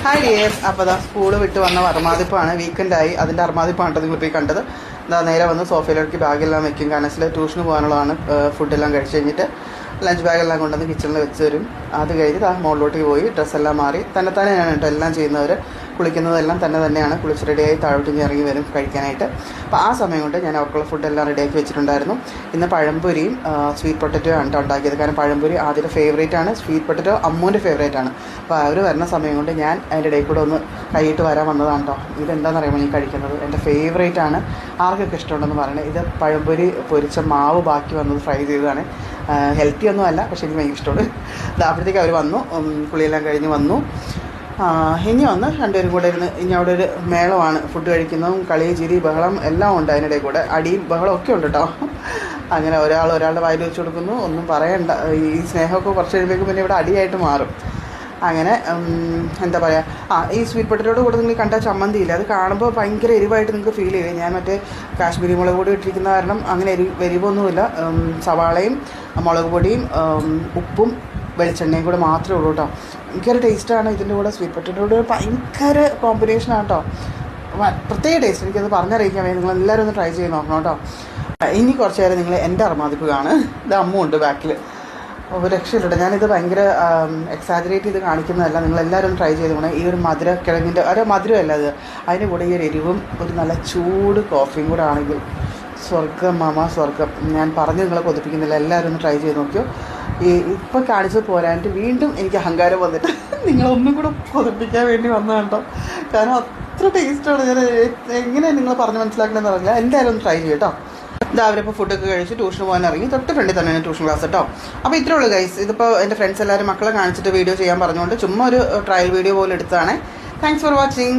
Hi dears. അപ്പോൾ അതാ school വിട്ട് വന്ന അർമാദിപ്പാണ്, വീക്കെൻഡായി. അതിൻ്റെ അർമാദിപ്പാണ് നിങ്ങളിപ്പോൾ ഈ കണ്ടത്. എന്താ നേരെ വന്ന് സോഫയിലേക്ക് ബാഗെല്ലാം വെക്കും. കാരണം ട്യൂഷന് പോകാനുള്ളതാണ്. ഫുഡെല്ലാം കഴിച്ച് കഴിഞ്ഞിട്ട് ലഞ്ച് ബാഗെല്ലാം കൊണ്ടുവന്ന് കിച്ചണിൽ വെച്ച് തരും. അത് കഴിഞ്ഞ് മുകളിലോട്ടേക്ക് പോയി ഡ്രസ്സെല്ലാം മാറി തന്നെയാണ് കേട്ടോ എല്ലാം ചെയ്യുന്നവർ. കുളിക്കുന്നതെല്ലാം തന്നെയാണ്. കുളിച്ച് റെഡിയായി താഴോട്ട് ഇറങ്ങി വരും കഴിക്കാനായിട്ട്. അപ്പോൾ ആ സമയം കൊണ്ട് ഞാൻ അവർക്കുള്ള ഫുഡെല്ലാം റെഡിയാക്കി വെച്ചിട്ടുണ്ടായിരുന്നു. ഇന്ന് പഴംപൊരിയും സ്വീറ്റ് പൊട്ടറ്റോ ആണ് ഉണ്ടാക്കിയത്. കാരണം പഴംപൊരി ആദ്യത്തെ ഫേവറേറ്റ് ആണ്, സ്വീറ്റ് പൊട്ടറ്റോ അമ്മൂൻ്റെ ഫേവറേറ്റ് ആണ്. അപ്പോൾ അവർ വരുന്ന സമയം കൊണ്ട് ഞാൻ അതിൻ്റെ ഇടയിൽ കൂടെ ഒന്ന് കൈയിട്ട് വരാൻ വന്നതാണ് കേട്ടോ. ഇതെന്താണെന്ന് അറിയുമ്പോൾ ഈ കഴിക്കുന്നത് എൻ്റെ ഫേവറേറ്റ് ആണ്. ആർക്കൊക്കെ ഇഷ്ടമുണ്ടെന്ന് പറയണേ. ഇത് പഴംപൊരി പൊരിച്ച മാവ് ബാക്കി വന്നത് ഫ്രൈ ചെയ്തതാണ്. ഹെൽത്തി ഒന്നും അല്ല, പക്ഷേ എനിക്ക് ഭയങ്കര ഇഷ്ടമാണ്. അപ്പോഴത്തേക്ക് അവർ വന്നു, കുളിയെല്ലാം കഴിഞ്ഞ് വന്നു. ഇനി വന്ന് രണ്ടുപേരും കൂടെ ഇരുന്ന് ഇനി അവിടെ ഒരു മേളമാണ്. ഫുഡ് കഴിക്കുന്നതും കളി ചിരി ബഹളം എല്ലാം ഉണ്ട്. അതിനിടയിൽ കൂടെ അടിയും ബഹളം ഒക്കെ ഉണ്ട് കേട്ടോ. അങ്ങനെ ഒരാളുടെ വായിൽ വെച്ച് കൊടുക്കുന്നു. ഒന്നും പറയണ്ട. ഈ സ്നേഹമൊക്കെ കുറച്ച് കഴിയുമ്പോഴേക്കും പിന്നെ ഇവിടെ അടിയായിട്ട് മാറും. അങ്ങനെ എന്താ പറയുക, ഈ സ്വീറ്റ് പൊട്ടറ്റോയുടെ കൂടെ നിങ്ങൾ കണ്ട ചമ്മന്തിയില്ല, അത് കാണുമ്പോൾ ഭയങ്കര എരിവായിട്ട് നിങ്ങൾക്ക് ഫീൽ ചെയ്യും. ഞാൻ മറ്റേ കാശ്മീരി മുളക് പൊടി ഇട്ടിരിക്കുന്ന കാരണം അങ്ങനെ എരിവൊന്നുമില്ല. സവാളയും മുളക് പൊടിയും ഉപ്പും വെളിച്ചെണ്ണയും കൂടെ മാത്രമേ ഉള്ളൂ കേട്ടോ. ഭയങ്കര ടേസ്റ്റാണ് ഇതിൻ്റെ കൂടെ. സ്വീറ്റ് പൊട്ടറ്റോയുടെ ഭയങ്കര കോമ്പിനേഷനാണ് കേട്ടോ. പ്രത്യേക ടേസ്റ്റ്. എനിക്കത് പറഞ്ഞറിയിക്കാൻ വേണ്ടി നിങ്ങളെല്ലാവരും ഒന്ന് ട്രൈ ചെയ്ത് നോക്കണം കേട്ടോ. ഇനി കുറച്ച് നേരം നിങ്ങൾ എൻ്റെ അർമാദിപ്പ് കാണും. ഇത് അമ്മുണ്ട് ബാക്കിൽ. രക്ഷയിലുണ്ട്. ഞാനിത് ഭയങ്കര എക്സാജറേറ്റ് ചെയ്ത് കാണിക്കുന്നതല്ല. നിങ്ങളെല്ലാവരും ഒന്ന് ട്രൈ ചെയ്ത് പോകണം. ഈ ഒരു മധുരക്കിഴങ്ങിൻ്റെ മധുരമല്ല അത്, അതിൻ്റെ കൂടെ ഈ ഒരു എരിവും ഒരു നല്ല ചൂട് കോഫിയും കൂടെ ആണെങ്കിൽ സ്വർഗ്ഗം മാമ സ്വർഗ്ഗം. ഞാൻ പറഞ്ഞ് നിങ്ങളെ കൊതിപ്പിക്കുന്നില്ല. എല്ലാവരും ഒന്ന് ട്രൈ ചെയ്ത് നോക്കിയോ. ഇപ്പം കാണിച്ചത് പോരാഞ്ഞിട്ട് വീണ്ടും എനിക്ക് അഹങ്കാരം വന്നിട്ട് നിങ്ങളൊന്നും കൂടെ കൊതിപ്പിക്കാൻ വേണ്ടി വന്നതാണ് കേട്ടോ. കാരണം അത്ര ടേസ്റ്റാണ്. ഞാൻ എങ്ങനെ നിങ്ങൾ പറഞ്ഞ് മനസ്സിലാക്കണമെന്ന് അറിയില്ല. എന്തായാലും ഒന്ന് ട്രൈ ചെയ്യും കേട്ടോ. അവരിപ്പോൾ ഫുഡൊക്കെ കഴിച്ച് ട്യൂഷന് പോകാൻ ഇറങ്ങി. തൊട്ട് ഫ്രണ്ടിൽ തന്നെയാണ് ട്യൂഷൻ ക്ലാസ് കേട്ടോ. അപ്പോൾ ഇത്രേ ഉള്ളൂ ഗൈസ്. ഇതിപ്പോൾ എൻ്റെ ഫ്രണ്ട്സ് എല്ലാവരും മക്കളെ കാണിച്ചിട്ട് വീഡിയോ ചെയ്യാൻ പറഞ്ഞുകൊണ്ട് ചുമ്മാ ഒരു ട്രയൽ വീഡിയോ പോലെ എടുത്തതാണ്. Thanks for watching.